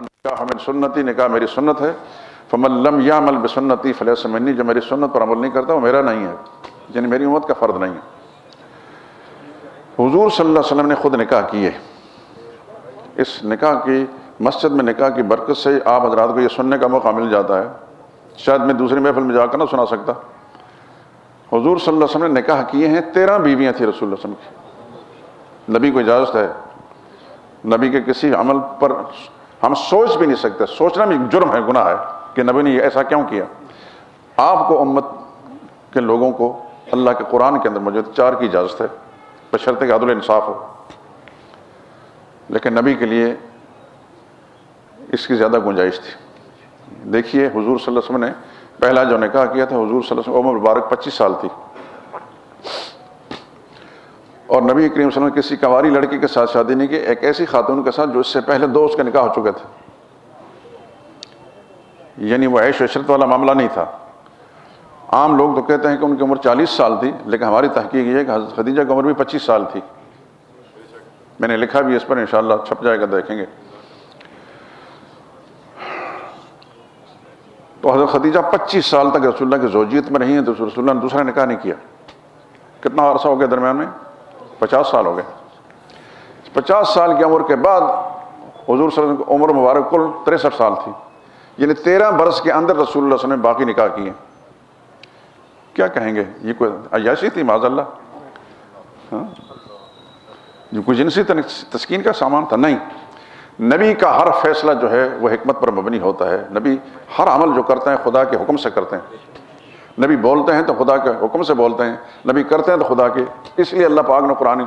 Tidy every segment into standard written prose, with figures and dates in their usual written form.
نکاح من سنتی، نکاح میری سنت ہے، فمن لم یعمل بسنتی فلیس منی، جو میری سنت پر عمل نہیں کرتا وہ میرا نہیں ہے، یعنی میری امت کا فرد نہیں ہے۔ حضور صلی اللہ علیہ وسلم نے خود نکاح کیے، اس نکاح کی مسجد میں نکاح کی برکت سے آپ حضرات کو یہ سننے کا موقع مل جاتا ہے، شاید میں دوسری محفل میں جا کر نہ سنا سکتا۔ حضور صلی اللہ علیہ وسلم نے نکاح کیے ہیں، 13 بیویاں تھیں رسول اللہ صلی اللہ علیہ وسلم کی۔ نبی کو اجازت ہے، نبی کے کسی عمل پر ہم سوچ بھی نہیں سکتے، سوچنا بھی جرم ہے، گناہ ہے کہ نبی نے ایسا کیوں کیا۔ آپ کو امت کے لوگوں کو اللہ کے قرآن کے اندر موجود 4 کی اجازت ہے، بشرطے کہ عدل انصاف ہو، لیکن نبی کے لیے اس کی زیادہ گنجائش تھی۔ دیکھیے حضور صلی اللہ علیہ وسلم نے پہلا جو نکاح کیا تھا، حضور صلی اللہ علیہ وسلم عمر مبارک 25 سال تھی، اور نبی کریم صلی اللہ علیہ وسلم نے کسی کنواری لڑکی کے ساتھ شادی نہیں کی، ایک ایسی خاتون کے ساتھ جو اس سے پہلے 2 اس کے نکاح ہو چکے تھے، یعنی وہ عیش و عشرت والا معاملہ نہیں تھا۔ عام لوگ تو کہتے ہیں کہ ان کی عمر 40 سال تھی، لیکن ہماری تحقیق یہ ہے کہ حضرت خدیجہ کی عمر بھی 25 سال تھی، میں نے لکھا بھی اس پر، انشاءاللہ چھپ جائے گا، دیکھیں گے۔ تو حضرت خدیجہ 25 سال تک رسول اللہ کی زوجیت میں رہی ہیں، تو رسول اللہ نے دوسرا نکاح نہیں کیا۔ کتنا عرصہ ہو گیا درمیان میں؟ 50 سال ہو گئے۔ 50 سال کی عمر کے بعد حضور صلی اللہ علیہ وسلم کی عمر مبارک کل 63 سال تھی، یعنی 13 برس کے اندر رسول اللہ صلی اللہ علیہ وسلم نے باقی نکاح کیے۔ کیا کہیں گے، یہ کوئی عیاشی تھی معاذ اللہ؟ یہ کوئی جنسی تسکین کا سامان تھا؟ نہیں، نبی کا ہر فیصلہ جو ہے وہ حکمت پر مبنی ہوتا ہے۔ نبی ہر عمل جو کرتے ہیں خدا کے حکم سے کرتے ہیں، نبی بولتے ہیں تو خدا کے حکم سے بولتے ہیں، نبی کرتے ہیں تو خدا کے۔ اس لیے اللہ پاک نے قرآن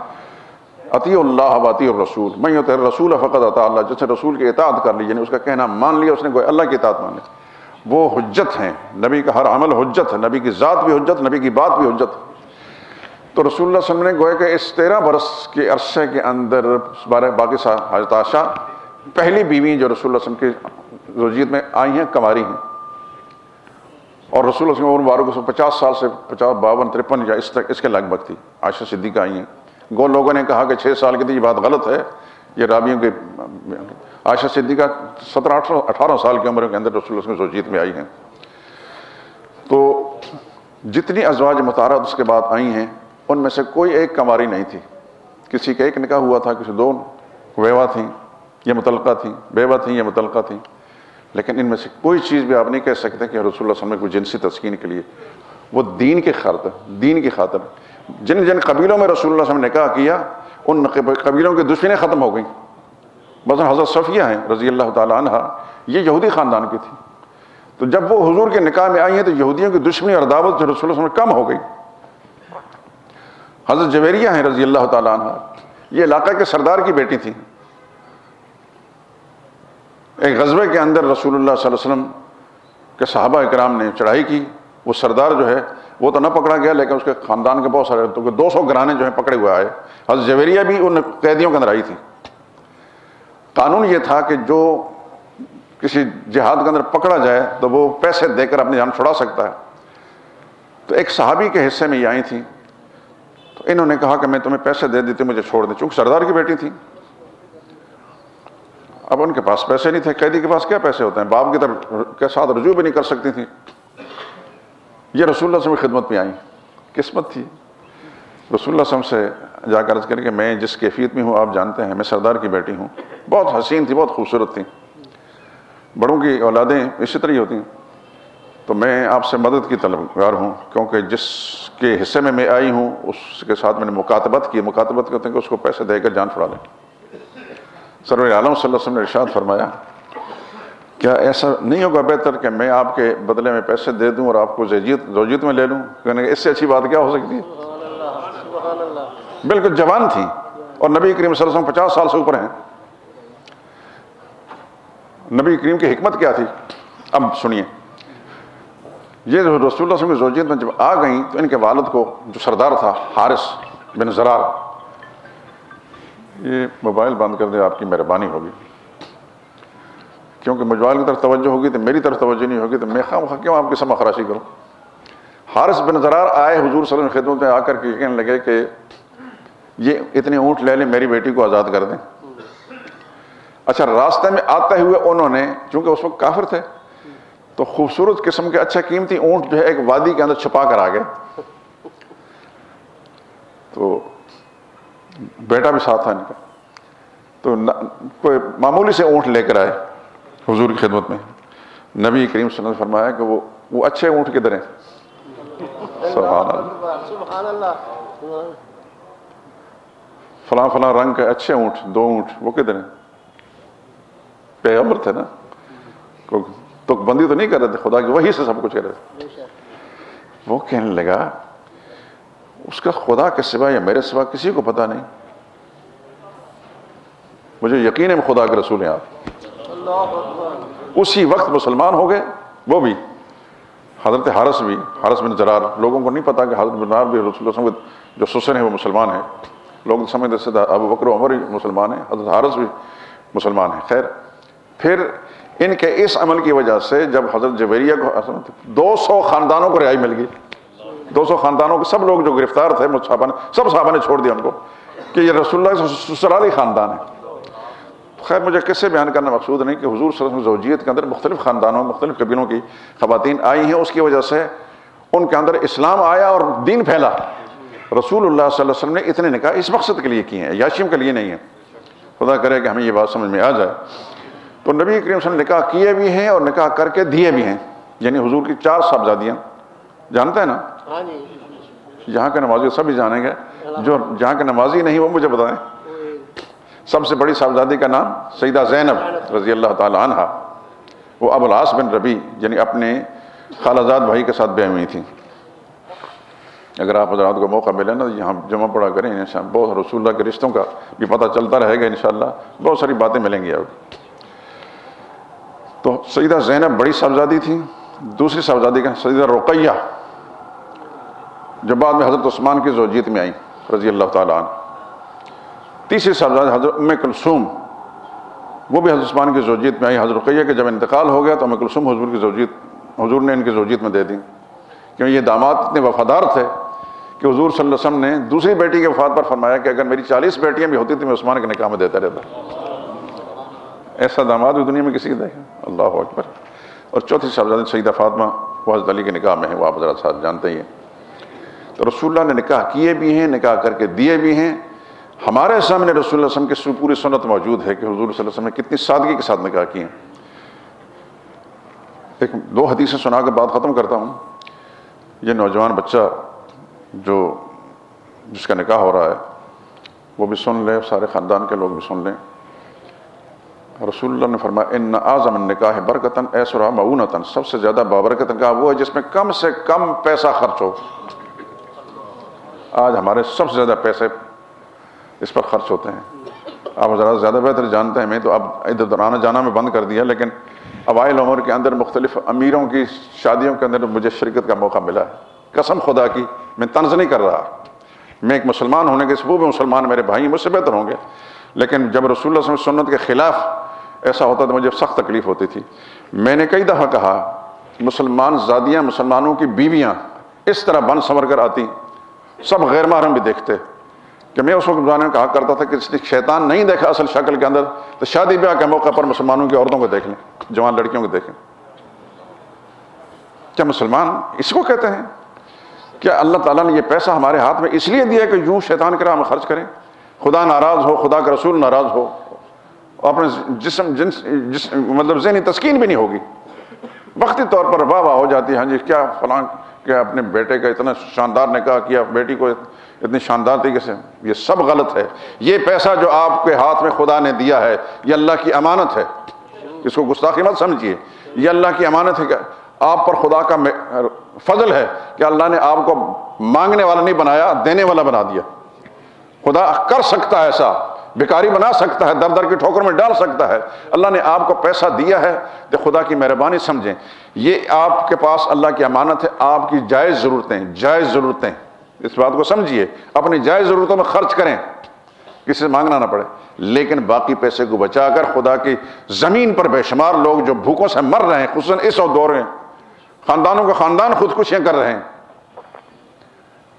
اطیع اللہ و اطیع الرسول من یطع الرسول فقد اطاع اللہ، جس نے رسول کی اطاعت کر لی، یعنی اس کا کہنا مان لیا، اس نے کوئی اللہ کی اطاعت مان لی، وہ حجت ہیں۔ نبی کا ہر عمل حجت ہے، نبی کی ذات بھی حجت، نبی کی بات بھی حجت۔ تو رسول اللہ صلی اللہ علیہ وسلم نے گویا کہ اس 13 برس کے عرصے کے اندر باقی حضرت عائشہ پہلی بیوی جو رسول اللہ صلی اللہ علیہ وسلم کی زوجیت میں آئی ہیں، کنواری ہیں، اور رسول اللہ صلی اللہ علیہ وسلم عمر 50 سال سے 50 52 53 یا اس کے لگ بھگ تھی۔ عائشہ صدیقہ آئی ہیں، گو لوگوں نے کہا کہ 6 سال کی تھی، یہ بات غلط ہے، یہ رابعیوں کے۔ عائشہ صدیقہ 17 18 سال کی عمر کے اندر رسول اللہ صلی اللہ علیہ وسلم زوجیت میں آئی ہیں۔ تو جتنی ازواج مطہرات اس کے بعد آئی ہیں، ان میں سے کوئی ایک کنواری نہیں تھی، کسی کا ایک نکاح ہوا تھا، کسی 2 بیوہ تھیں یا مطلقہ تھیں، بیوہ تھیں یا مطلقہ تھیں، لیکن ان میں سے کوئی چیز بھی آپ نہیں کہہ سکتے کہ رسول اللہ صلی اللہ علیہ وسلم کو جنسی تسکین کے لیے، وہ دین کی خاطر جن جن قبیلوں میں رسول اللہ صلی اللہ علیہ وسلم نے نکاح کیا، ان قبیلوں کی دشمنی ختم ہو گئیں۔ مثلا حضرت صفیہ ہیں رضی اللہ تعالی عنہ، یہ یہودی خاندان کی تھی، تو جب وہ حضور کے نکاح میں آئی ہیں تو یہودیوں کی دشمنی اور عداوت جو رسول اللہ صلی اللہ علیہ وسلم کم ہو گئی۔ حضرت جویریہ ہیں رضی اللہ تعالی عنہ، یہ علاقہ کے سردار کی بیٹی تھی۔ ایک غزوے کے اندر رسول اللہ صلی اللہ علیہ وسلم کے صحابہ اکرام نے چڑھائی کی، وہ سردار جو ہے وہ تو نہ پکڑا گیا، لیکن اس کے خاندان کے بہت سارے 200 گھرانے جو ہیں پکڑے ہوئے آئے۔ حضرت جویریہ بھی ان قیدیوں کے اندر آئی تھی۔ قانون یہ تھا کہ جو کسی جہاد کے اندر پکڑا جائے تو وہ پیسے دے کر اپنی جان چھڑا سکتا ہے۔ تو ایک صحابی کے حصے میں یہ آئی تھیں، تو انہوں نے کہا کہ میں تمہیں پیسے دے دیتی مجھے چھوڑ دیں، چونکہ سردار کی بیٹی تھی۔ اب ان کے پاس پیسے نہیں تھے، قیدی کے پاس کیا پیسے ہوتے ہیں، باپ کی طرف کے ساتھ رجوع بھی نہیں کر سکتی تھی۔ یہ رسول اللہ صلی اللہ علیہ وسلم کی خدمت میں آئیں، قسمت تھی۔ رسول اللہ صلی اللہ علیہ وسلم سے جا کر عرض کریں کہ میں جس کیفیت میں ہوں آپ جانتے ہیں، میں سردار کی بیٹی ہوں، بہت حسین تھی، بہت خوبصورت تھی، بڑوں کی اولادیں اسی طرح ہی ہوتی ہیں، تو میں آپ سے مدد کی طلبگار ہوں، کیونکہ جس کے حصے میں میں آئی ہوں اس کے ساتھ میں نے مکاتبت کی۔ مکاتبت کہتے ہیں کہ اس کو پیسے دے کر جان چھڑا لیں۔ سرور عالم صلی اللہ علیہ وسلم نے ارشاد فرمایا، کیا ایسا نہیں ہوگا بہتر کہ میں آپ کے بدلے میں پیسے دے دوں اور آپ کو زوجیت میں لے لوں؟ کہنے اس سے اچھی بات کیا ہو سکتی ہے؟ بالکل جوان تھی، اور نبی کریم صلی اللہ علیہ وسلم 50 سال سے اوپر ہیں۔ نبی کریم کی حکمت کیا تھی؟ اب سنیے، یہ جو رسول اللہ صلی اللہ علیہ وسلم کی زوجیت میں جب آ گئیں تو ان کے والد کو جو سردار تھا حارث بن زرار، یہ موبائل بند کر دے آپ کی مہربانی ہوگی، کیونکہ موبائل کی طرف توجہ ہوگی تو میری طرف توجہ نہیں ہوگی، تو میں خواہ کیوں آپ کی سما خراشی کروں۔ حارث بن زرار آئے حضور صلی اللہ علیہ وسلم کی خدمت میں آ کر کے کہنے لگے کہ یہ اتنے اونٹ لے لیں، میری بیٹی کو آزاد کر دیں۔ اچھا راستے میں آتے ہوئے انہوں نے، چونکہ اس وقت کافر تھے، تو خوبصورت قسم کے اچھا قیمتی اونٹ جو ہے ایک وادی کے اندر چھپا کر آ گئے، تو بیٹا بھی ساتھ تھا ان کا، تو کوئی معمولی سے اونٹ لے کر آئے حضور کی خدمت میں. نبی کریم صلی اللہ علیہ وسلم نے فرمایا کہ وہ اچھے اونٹ کدھر ہیں؟ سبحان اللہ. فلاں فلاں رنگ کے اچھے اونٹ، 2 اونٹ، وہ کدھر ہیں؟ پیغمبر تھے نا، تو بندی تو نہیں کر رہے تھے، خدا کی وحی سے سب کچھ کر رہے تھے. وہ کہنے لگا اس کا خدا کے سوا یا میرے سوا کسی کو پتا نہیں، مجھے یقین ہے خدا کے رسول ہیں آپ. اسی وقت مسلمان ہو گئے وہ بھی. حضرت حارث بن زرار، لوگوں کو نہیں پتا کہ حضرت بن زرار بھی رسول اللہ صلی اللہ علیہ وسلم جو سسر ہیں وہ مسلمان ہیں. لوگ سمجھتے تھے ابو بکر و عمر بھی مسلمان ہیں، حضرت حارث بھی مسلمان ہیں. خیر، پھر ان کے اس عمل کی وجہ سے جب حضرت جویریہ کو 200 خاندانوں کو رہائی مل گئی. 200 خاندانوں کے سب لوگ جو گرفتار تھے سب صحابہ نے چھوڑ دیا ان کو کہ یہ رسول اللہ سسرالی خاندان ہے. خیر مجھے کس سے بیان کرنا مقصود نہیں کہ حضور صلی اللہ علیہ وسلم زوجیت کے اندر مختلف خاندانوں مختلف قبیلوں کی خواتین آئی ہیں، اس کی وجہ سے ان کے اندر اسلام آیا اور دین پھیلا. رسول اللہ صلی اللہ علیہ وسلم نے اتنے نکاح اس مقصد کے لیے کیے ہیں، یاشیم کے لیے نہیں ہے. خدا کرے کہ ہمیں یہ بات سمجھ میں آ جائے. تو نبی کریم صلی اللہ علیہ وسلم نے نکاح کیے بھی ہیں اور نکاح کر کے دیے بھی ہیں. یعنی حضور کی 4 صاحبزادیاں، جانتے ہیں نا؟ یہاں کے نمازی سبھی جانیں گے، جو جہاں کے نمازی نہیں وہ مجھے بتائیں. سب سے بڑی صاحبزادی کا نام سیدہ زینب رضی اللہ تعالی عنہ، وہ ابو العاص بن ربیع یعنی اپنے خالہ زاد بھائی کے ساتھ بیاہ ہوئی تھیں. اگر آپ حضرات کو موقع ملے نا یہاں جمع پڑا کریں انشاءاللہ، بہت رسول اللہ کے رشتوں کا بھی پتہ چلتا رہے گا انشاءاللہ، بہت ساری باتیں ملیں گی آپ. تو سیدہ زینب بڑی صاحبزادی تھی. دوسری صاحبزادی کا سیدہ رقیہ جو بعد میں حضرت عثمان کی زوجیت میں آئیں رضی اللہ تعالیٰ عنہ. تیسری صاحبزادی حضرت ام کلثوم، وہ بھی حضرت عثمان کی زوجیت میں آئی. حضرت رقیہ کے جب انتقال ہو گیا تو ام کلثوم حضور نے ان کی زوجیت میں دے دی، کیونکہ یہ داماد اتنے وفادار تھے کہ حضور صلی اللہ علیہ وسلم نے دوسری بیٹی کے وفات پر فرمایا کہ اگر میری 40 بیٹیاں بھی ہوتی تو میں عثمان کے نکاح میں دیتا رہتا. ایسا داماد بھی دنیا میں کسی کے دیکھا، اللہ اکبر. اور چوتھی صاحبزادی سیدہ فاطمہ، وہ حضرت علی کے نکاح میں ہیں، وہ آپ حضرات ساتھ جانتے ہی ہیں. تو رسول اللہ نے نکاح کیے بھی ہیں، نکاح کر کے دیے بھی ہیں. ہمارے سامنے رسول اللہ صلی اللہ علیہ وسلم کی پوری سنت موجود ہے کہ حضور صلی اللہ علیہ وسلم نے کتنی سادگی کے ساتھ نکاح کیے ہیں. 2 حدیثیں سنا کے بات ختم کرتا ہوں. یہ نوجوان بچہ جس کا نکاح ہو رہا ہے وہ بھی سن لے، سارے خاندان کے لوگ بھی سن لیں. رسول اللہ نے فرمایا ان اعظم النکاح برکتاً ایسرا معونتاً، سب سے زیادہ بابرکت نکاح وہ ہے جس میں کم سے کم پیسہ خرچ ہو. آج ہمارے سب سے زیادہ پیسے اس پر خرچ ہوتے ہیں. آپ حضرات زیادہ بہتر جانتے ہیں، میں تو اب ادھر آنا جانا میں بند کر دیا، لیکن اوائل عمر کے اندر مختلف امیروں کی شادیوں کے اندر مجھے شرکت کا موقع ملا ہے. قسم خدا کی میں طنز نہیں کر رہا، میں ایک مسلمان ہونے کے ثبوت میں مسلمان میرے بھائی مجھ سے بہتر ہوں گے، لیکن جب رسول اللہ صلی اللہ علیہ وسلم سنت کے خلاف ایسا ہوتا تو مجھے سخت تکلیف ہوتی تھی. میں نے کئی دفعہ کہا مسلمان زادیاں، مسلمانوں کی بیویاں اس طرح بن سنور کر آتی، سب غیر محرم بھی دیکھتے، کہ میں اس وقت زمانے میں کہا کرتا تھا کہ اس نے شیطان نہیں دیکھا اصل شکل کے اندر تو شادی بیاہ کے موقع پر مسلمانوں کی عورتوں کو دیکھ لیں، جوان لڑکیوں کو دیکھیں. کیا مسلمان اس کو کہتے ہیں؟ کیا اللہ تعالیٰ نے یہ پیسہ ہمارے ہاتھ میں اس لیے دیا کہ یوں شیطان کی راہ میں خرچ کریں؟ خدا ناراض ہو، خدا کا رسول ناراض ہو، اپنے مطلب ذہنی تسکین بھی نہیں ہوگی. وقتی طور پر واہ واہ ہو جاتی ہے، ہاں جی کیا فلاں کیا اپنے بیٹے کا اتنا شاندار نکاح کیا، بیٹی کو اتنی شاندار طریقے سے. یہ سب غلط ہے. یہ پیسہ جو آپ کے ہاتھ میں خدا نے دیا ہے یہ اللہ کی امانت ہے، اس کو گستاخی مت سمجھیے. یہ اللہ کی امانت ہے کہ آپ پر خدا کا فضل ہے کہ اللہ نے آپ کو مانگنے والا نہیں بنایا، دینے والا بنا دیا. خدا کر سکتا ہے ایسا، بھکاری بنا سکتا ہے، در در کی ٹھوکر میں ڈال سکتا ہے. اللہ نے آپ کو پیسہ دیا ہے تو خدا کی مہربانی سمجھیں. یہ آپ کے پاس اللہ کی امانت ہے. آپ کی جائز ضرورتیں اس بات کو سمجھیے، اپنی جائز ضرورتوں میں خرچ کریں، کسی سے مانگنا نہ پڑے. لیکن باقی پیسے کو بچا کر خدا کی زمین پر بے شمار لوگ جو بھوکوں سے مر رہے ہیں، خصوصاً اس دور میں خاندانوں کے خاندان خودکشیاں کر رہے ہیں.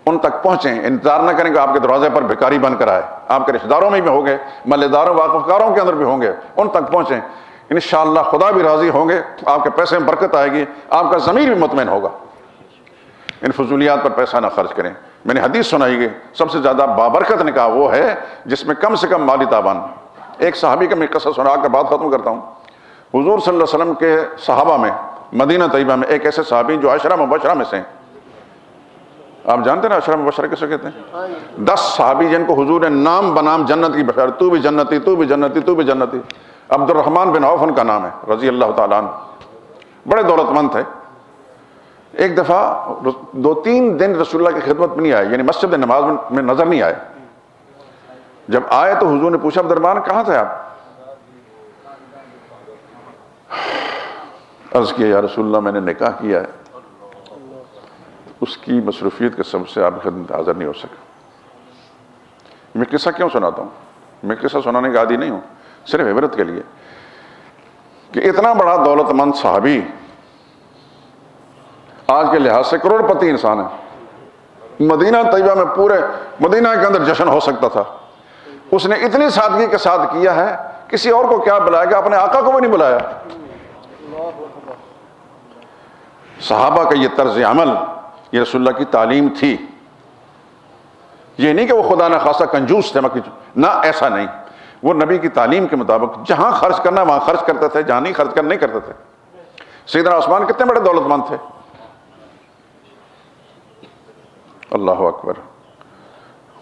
ان تک پہنچیں، انتظار نہ کریں کہ آپ کے دروازے پر بھکاری بن کر آئے، آپ کے رشتہ داروں میں بھی ہوں گے، محلے داروں واقفکاروں کے اندر بھی ہوں گے، ان تک پہنچیں، انشاءاللہ خدا بھی راضی ہوں گے، آپ کے پیسے میں برکت آئے گی، آپ کا ضمیر بھی مطمئن ہوگا۔ ان فضولیات پر پیسہ نہ خرچ کریں۔ میں نے حدیث سنائی کہ سب سے زیادہ بابرکت نکاح وہ ہے جس میں کم سے کم مالی تاوان۔ ایک صحابی کا میں قصہ سنا کر بات ختم کرتا ہوں۔ حضور صلی اللہ علیہ وسلم کے صحابہ میں مدینہ طیبہ میں ایک ایسے صحابی جو عشرہ مبشرہ میں سے ہیں، آپ جانتے ہیں نا عشرہ مبشرہ کسے کہتے ہیں؟ 10 صحابی جن کو حضور نے نام بنام جنت کی بشارت، تو بھی جنتی، تو بھی جنتی، تو بھی جنتی۔ عبد الرحمن بن عوف ان کا نام ہے رضی اللہ تعالیٰ عنہ، بڑے دولت مند تھے۔ ایک دفعہ 2-3 دن رسول اللہ کی خدمت میں نہیں آئے، یعنی مسجد نماز میں نظر نہیں آئے۔ جب آئے تو حضور نے پوچھا عبد الرحمن کہاں تھے آپ؟ عرض کیا یا رسول اللہ میں نے نکاح کیا ہے، اس کی مصروفیت کے سبب سے آپ کی خدمت حاضر نہیں ہو سکا۔ میں قصہ کیوں سناتا ہوں؟ میں قصہ سنانے کا عادی نہیں ہوں، صرف عبرت کے لیے کہ اتنا بڑا دولت مند صحابی آج کے لحاظ سے کروڑ پتی انسان ہے، مدینہ طیبہ میں پورے مدینہ کے اندر جشن ہو سکتا تھا، اس نے اتنی سادگی کے ساتھ کیا ہے، کسی اور کو کیا بلایا گا، اپنے آقا کو بھی نہیں بلایا۔ صحابہ کا یہ طرز عمل یہ رسول اللہ کی تعلیم تھی، یہ نہیں کہ وہ خدا نہ خاصہ کنجوس تھے، نہ ایسا نہیں، وہ نبی کی تعلیم کے مطابق جہاں خرچ کرنا وہاں خرچ کرتے تھے، جہاں نہیں خرچ کرنا نہیں کرتے تھے۔ سیدنا عثمان کتنے بڑے دولت مند تھے، اللہ اکبر،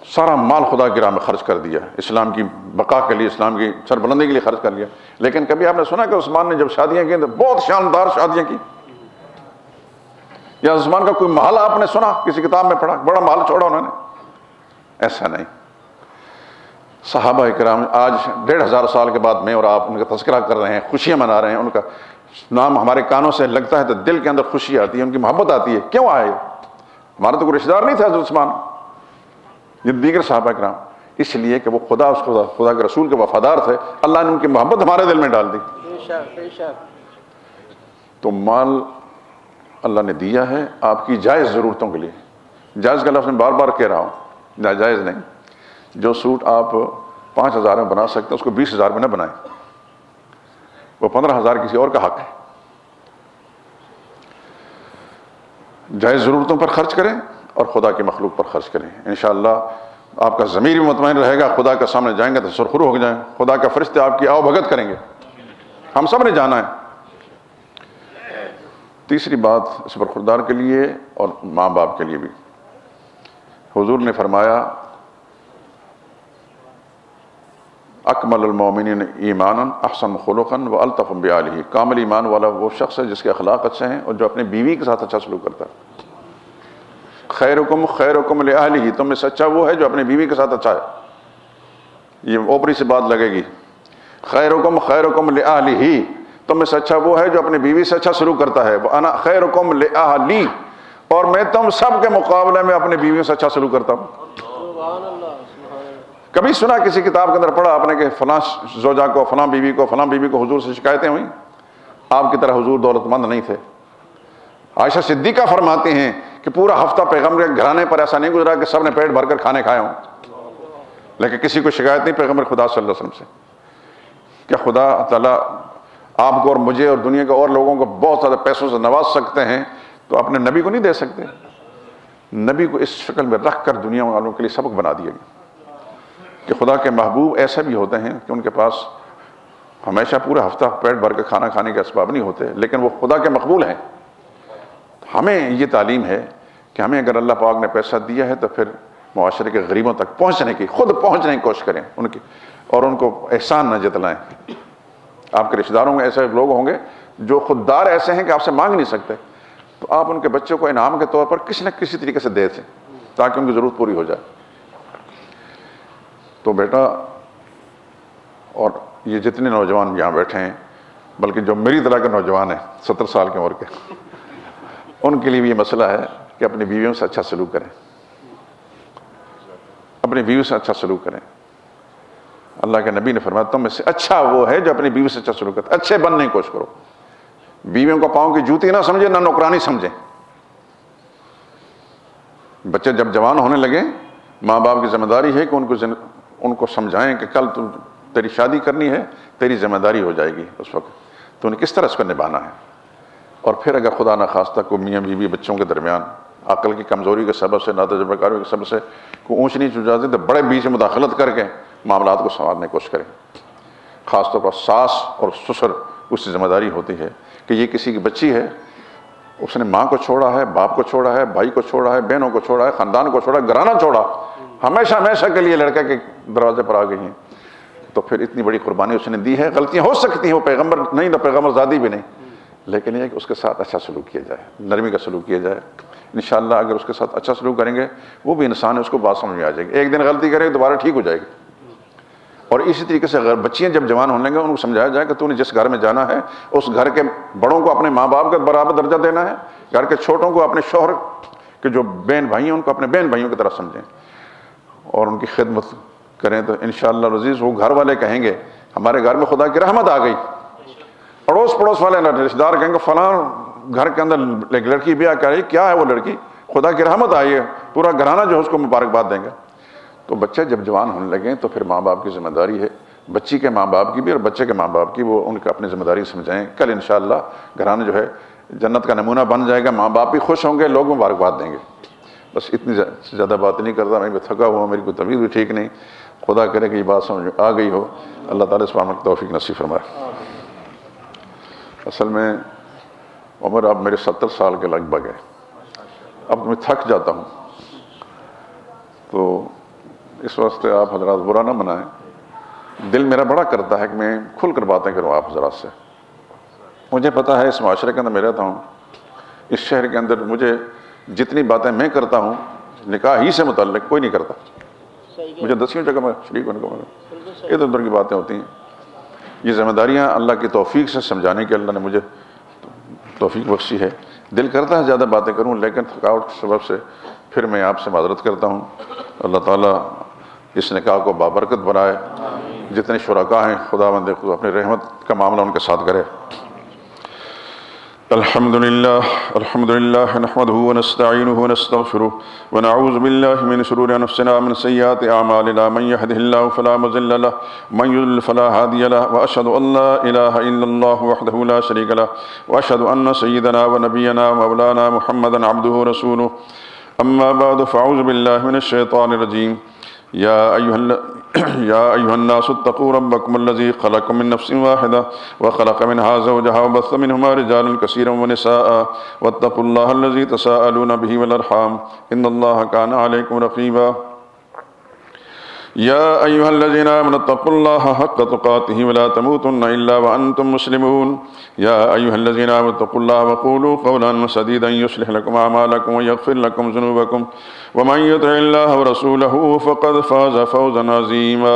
سارا مال خدا کی راہ میں خرچ کر دیا، اسلام کی بقا کے لیے، اسلام کی سربلندی کے لیے خرچ کر لیا۔ لیکن کبھی آپ نے سنا کہ عثمان نے جب شادیاں کی تو بہت شاندار شادیاں کی؟ یا عثمان کا کوئی محل آپ نے سنا، کسی کتاب میں پڑھا بڑا محل چھوڑا انہوں نے؟ ایسا نہیں۔ صحابہ کرام آج 1500 سال کے بعد میں اور آپ ان کا تذکرہ کر رہے ہیں، خوشیاں منا رہے ہیں، ان کا نام ہمارے کانوں سے لگتا ہے تو دل کے اندر خوشی آتی ہے، ان کی محبت آتی ہے۔ کیوں آئے؟ ہمارا تو کوئی رشتہ دار نہیں تھا حضرت عثمان، یہ دیگر صحابہ کرام، اس لیے کہ وہ خدا کے رسول کے وفادار تھے، اللہ نے ان کی محبت ہمارے دل میں ڈال دی۔ تو مال اللہ نے دیا ہے آپ کی جائز ضرورتوں کے لیے۔ جائز کا لفظ میں بار بار کہہ رہا ہوں، ناجائز نہیں۔ جو سوٹ آپ 5000 میں بنا سکتے ہیں اس کو 20,000 میں نہ بنائیں، وہ 15,000 کسی اور کا حق ہے۔ جائز ضرورتوں پر خرچ کریں اور خدا کی مخلوق پر خرچ کریں، انشاءاللہ آپ کا ضمیر بھی مطمئن رہے گا۔ خدا کے سامنے جائیں گے تو سرخرو ہو جائیں، خدا کے فرشتے آپ کی آؤ بھگت کریں گے، ہم سب نے جانا ہے۔ تیسری بات اس پر خوددار کے لیے اور ماں باپ کے لیے بھی، حضور نے فرمایا اکمل المومنین ایمانا احسن خلقا والطف بعالیہ، کامل ایمان والا وہ شخص ہے جس کے اخلاق اچھے ہیں اور جو اپنی بیوی کے ساتھ اچھا سلوک کرتا ہے۔ خیرکم خیرکم لأہلہ، تم میں سے اچھا وہ ہے جو اپنی بیوی کے ساتھ اچھا ہے۔ یہ اوپری سے بات لگے گی، خیرکم خیرکم لأہلہ، تم میں سے اچھا وہ ہے جو اپنی بیوی سے اچھا سلوک کرتا ہے۔ وَأَنَا خَيْرُكُمْ لِأَهْلِي، اور میں تم سب کے مقابلے میں اپنی بیویوں سے اچھا سلوک کرتا ہوں۔ کبھی سنا کسی کتاب کے اندر پڑھا آپ نے کہ فلاں زوجہ کو، فلاں بیوی کو حضور سے شکایتیں ہوئیں؟ آپ کی طرح حضور دولت مند نہیں تھے۔ عائشہ صدیقہ فرماتی ہیں کہ پورا ہفتہ پیغمبر کے گھرانے پر ایسا نہیں گزرا کہ سب نے پیٹ بھر کر کھانے کھائے ہوں، لیکن کسی کو شکایت نہیں پیغمبر خدا صلی اللہ علیہ وسلم سے۔ کیا خدا تعالیٰ آپ کو اور مجھے اور دنیا کے اور لوگوں کو بہت زیادہ پیسوں سے نواز سکتے ہیں تو اپنے نبی کو نہیں دے سکتے؟ نبی کو اس شکل میں رکھ کر دنیا والوں کے لیے سبق بنا دیا گیا کہ خدا کے محبوب ایسے بھی ہوتے ہیں کہ ان کے پاس ہمیشہ پورا ہفتہ پیٹ بھر کے کھانا کھانے کے اسباب نہیں ہوتے، لیکن وہ خدا کے مقبول ہیں۔ ہمیں یہ تعلیم ہے کہ ہمیں اگر اللہ پاک نے پیسہ دیا ہے تو پھر معاشرے کے غریبوں تک پہنچنے کی، خود پہنچنے کی کوشش کریں ان کی، اور ان کو احسان نہ جتلائیں۔ آپ کے رشتہ داروں میں ایسے لوگ ہوں گے جو خوددار ایسے ہیں کہ آپ سے مانگ نہیں سکتے، تو آپ ان کے بچوں کو انعام کے طور پر کسی نہ کسی طریقے سے دے دیں تاکہ ان کی ضرورت پوری ہو جائے۔ تو بیٹا اور یہ جتنے نوجوان یہاں بیٹھے ہیں، بلکہ جو میری طرح کے نوجوان ہیں 70 سال کی عمر کے، ان کے لیے بھی یہ مسئلہ ہے کہ اپنی بیویوں سے اچھا سلوک کریں، اپنی بیوی سے اچھا سلوک کریں۔ اللہ کے نبی نے فرمایا تم میں سے اچھا وہ ہے جو اپنی بیوی سے اچھا سلوک کرتا ہے۔ اچھے بننے کی کوشش کرو، بیویوں کو پاؤں کی جوتی نہ سمجھے، نہ نوکرانی سمجھیں۔ بچے جب جوان ہونے لگے ماں باپ کی ذمہ داری ہے کہ ان کو سمجھائیں کہ کل تیری شادی کرنی ہے، تیری ذمہ داری ہو جائے گی اس وقت، تو انہیں کس طرح اس کو نبھانا ہے۔ اور پھر اگر خدا نخواستہ کو میاں بیوی بچوں کے درمیان عقل کی کمزوری کے سبب سے، ناتجربہ کاری کے سبب سے کوئی اونچ نیچ ہو جاتی تو بڑے بیچ میں مداخلت کر کے معاملات کو سنوارنے کی کوشش کریں۔ خاص طور پر ساس اور سسر اس کی ذمہ داری ہوتی ہے کہ یہ کسی کی بچی ہے، اس نے ماں کو چھوڑا ہے، باپ کو چھوڑا ہے، بھائی کو چھوڑا ہے، بہنوں کو چھوڑا ہے، خاندان کو چھوڑا ہے، گھرانہ چھوڑا، ہمیشہ ہمیشہ کے لیے لڑکے کے دروازے پر آ گئی ہیں، تو پھر اتنی بڑی قربانی اس نے دی ہے۔ غلطیاں ہو سکتی ہیں، وہ پیغمبر نہیں نہ پیغمبر زادی بھی نہیں، لیکن یہ کہ اس کے ساتھ اچھا سلوک کیا جائے، نرمی کا سلوک کیا جائے۔ انشاءاللہ اگر اس کے ساتھ اچھا سلوک کریں گے، وہ بھی انسان ہے، اس کو بات سمجھ میں آ جائے گی، ایک دن غلطی کرے دوبارہ ٹھیک ہو جائے گی۔ اور اسی طریقے سے اگر بچیاں جب جوان ہونے لگیں ان کو سمجھایا جائے کہ تو نے جس گھر میں جانا ہے اس گھر کے بڑوں کو اپنے ماں باپ کے برابر درجہ دینا ہے، گھر کے چھوٹوں کو اپنے شوہر کے جو بہن بھائی ہیں ان کو اپنے بہن بھائیوں کی طرح سمجھیں اور ان کی خدمت کریں، تو انشاءاللہ العزیز وہ گھر والے کہیں گے ہمارے گھر میں خدا کی رحمت آ گئی۔ اڑوس پڑوس والے رشتہ دار کہیں گے فلاں گھر کے اندر ایک لڑکی بیاہ کر رہی، کیا ہے وہ لڑکی، خدا کی رحمت آئی ہے، پورا گھرانہ جو ہے اس کو مبارکباد دیں گے۔ تو بچے جب جوان ہونے لگیں تو پھر ماں باپ کی ذمہ داری ہے، بچی کے ماں باپ کی بھی اور بچے کے ماں باپ کی، وہ ان کو اپنی ذمہ داری سمجھائیں۔ کل انشاءاللہ گھرانہ جو ہے جنت کا نمونہ بن جائے گا، ماں باپ بھی خوش ہوں گے، لوگ مبارکباد دیں گے۔ بس اتنی زیادہ بات نہیں کرتا، میں بھی تھکا ہوا، میری کوئی طبیعت بھی ٹھیک نہیں، خدا کرے کہ یہ بات سمجھ میں آ گئی ہو، اللہ تعالیٰ اس پر عمل کی توفیق نصیب فرمائے۔ اصل میں عمر اب میرے 70 سال کے لگ بھگ ہے، اب میں تھک جاتا ہوں، تو اس واسطے آپ حضرات برا نہ منائیں، دل میرا بڑا کرتا ہے کہ میں کھل کر باتیں کروں آپ حضرات سے۔ مجھے پتا ہے اس معاشرے کے اندر میں رہتا ہوں، اس شہر کے اندر مجھے جتنی باتیں میں کرتا ہوں نکاح ہی سے متعلق کوئی نہیں کرتا، مجھے 10 جگہ میں شریک ہونے کو ادھر ادھر کی باتیں ہوتی ہیں۔ یہ ذمہ داریاں اللہ کی توفیق سے سمجھانے کی اللہ نے مجھے توفیق بخشی ہے، دل کرتا ہے زیادہ باتیں کروں، لیکن تھکاوٹ کے سبب سے پھر میں آپ سے معذرت کرتا ہوں۔ اللہ تعالیٰ اس نکاح کو بابرکت بنائے، جتنے شرکاء ہیں خدا بند اپنی رحمت کا معاملہ ان کے ساتھ کرے۔ الحمدللہ نحمده ونستعینه ونستغفره ونعوذ باللہ من شرور انفسنا ومن سیئات اعمالنا، من يهده الله فلا مضل له ومن يضلل فلا هادي له، واشهد ان لا اله الا الله وحده لا شريك له، واشهد ان سيدنا ونبينا ومولانا محمدا عبده ورسوله، اما بعد فاعوذ باللہ من الشیطان الرجیم۔ یا ایھا الناس اتقوا ربکم الذی خلقکم من نفس واحدہ وخلق منها زوجها وبث منہما رجالا کثیرا ونساء واتقوا اللہ الذی تساءلون به والارحام ان اللہ کان علیکم رقیبا۔ یا ایھا الذین آمنوا اتقوا اللہ حق تقاتہ ولا تموتن الا وانتم مسلمون۔ یا ایھا الذین آمنوا اتقوا اللہ وقولوا قولا سدیدا یصلح لکم اعمالکم ویغفر لکم ذنوبکم ومن یطع اللہ ورسولہ فقد فاز فوزا عظیما۔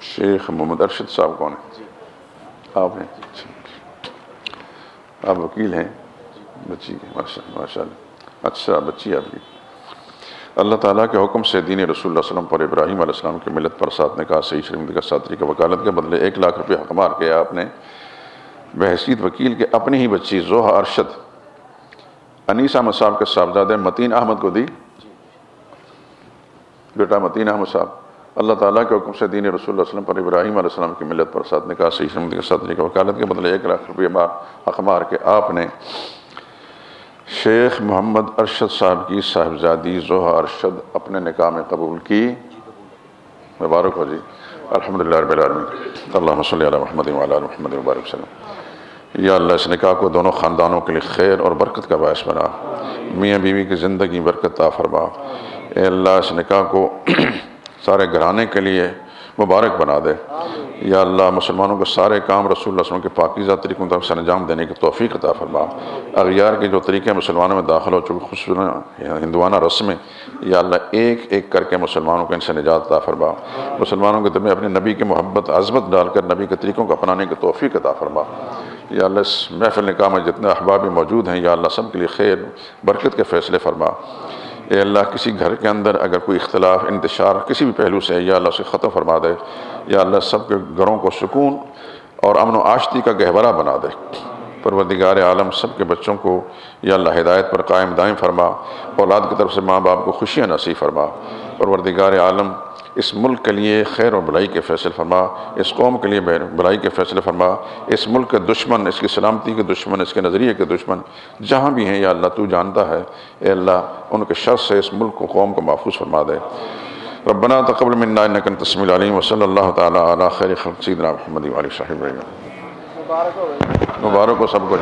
شیخ محمد ارشد صاحب کون ہیں؟ آپ ہیں؟ آپ وکیل ہیں بچی کے؟ ماشاء اللہ، اچھا بچی آپ کی۔ اللہ تعالیٰ کے حکم سے دین رسول اللہ صلی اللہ علیہ وسلم پر ابراہیم علیہ السلام کی ملت پر ساتھ نکاح صحیح شریعت کا ساتھ طریقہ وکالت کے بدلے 1 لاکھ روپے حق مار کے آپ نے بحیثیت وکیل کے اپنی ہی بچی زوہا ارشد انیس احمد صاحب کے صاحبزادے متین احمد کو دی۔ بیٹا متین احمد صاحب، اللہ تعالیٰ کے حکم سے دین رسول اللہ صلی اللہ علیہ وسلم پر ابراہیم علیہ السلام کی ملت پر ساتھ نکاح صحیح شریعت کے ساتھ طریقہ وکالت کے بدلے 1 لاکھ روپے حق مار کے آپ نے شیخ محمد ارشد صاحب کی صاحبزادی زوہا ارشد اپنے نکاح میں قبول کی۔ مبارک ہو جی، الحمدللہ رب العالمین، اللہم صلی علی محمد وعلی آل محمد وبارک وسلم۔ یا اللہ اس نکاح کو دونوں خاندانوں کے لیے خیر اور برکت کا باعث بنا، میاں بیوی کی زندگی برکت عطا فرما۔ اے اللہ اس نکاح کو سارے گھرانے کے لیے مبارک بنا دے۔ یا اللہ مسلمانوں کو سارے کام رسول اللہ صلی اللہ علیہ وسلم کے پاکیزہ طریقوں تک سر انجام دینے کی توفیق عطا فرما۔ اغیار کے جو طریقے مسلمانوں میں داخل ہو چکے خصوصاً ہندوانہ رسمیں، یا اللہ ایک ایک کر کے مسلمانوں کو ان سے نجات عطا فرما۔ مسلمانوں کے دل میں اپنے نبی کی محبت عظمت ڈال کر نبی کے طریقوں کو اپنانے کی توفیق عطا فرما۔ یا اللہ اس محفل نکاح میں جتنے احباب موجود ہیں یا اللہ سب کے لیے خیر برکت کے فیصلے فرما۔ اے اللہ کسی گھر کے اندر اگر کوئی اختلاف انتشار کسی بھی پہلو سے ہے یا اللہ اسے ختم فرما دے۔ یا اللہ سب کے گھروں کو سکون اور امن و آشتی کا گہورہ بنا دے۔ پروردگار عالم سب کے بچوں کو یا اللہ ہدایت پر قائم دائم فرما، اولاد کی طرف سے ماں باپ کو خوشیاں نصیب فرما۔ پروردگار عالم اس ملک کے لیے خیر اور بھلائی کے فیصلے فرما، اس قوم کے لیے بھلائی کے فیصلے فرما۔ اس ملک کے دشمن، اس کی سلامتی کے دشمن، اس کے نظریے کے دشمن جہاں بھی ہیں یا اللہ تو جانتا ہے، اے اللہ ان کے شر سے اس ملک کو قوم کو محفوظ فرما دے۔ ربنا تقبل منا انک انت السمیع العلیم، وصلی اللہ تعالی علی خیر خلق سیدنا محمد وعلی صحبہ۔ مبارک ہو سب کو۔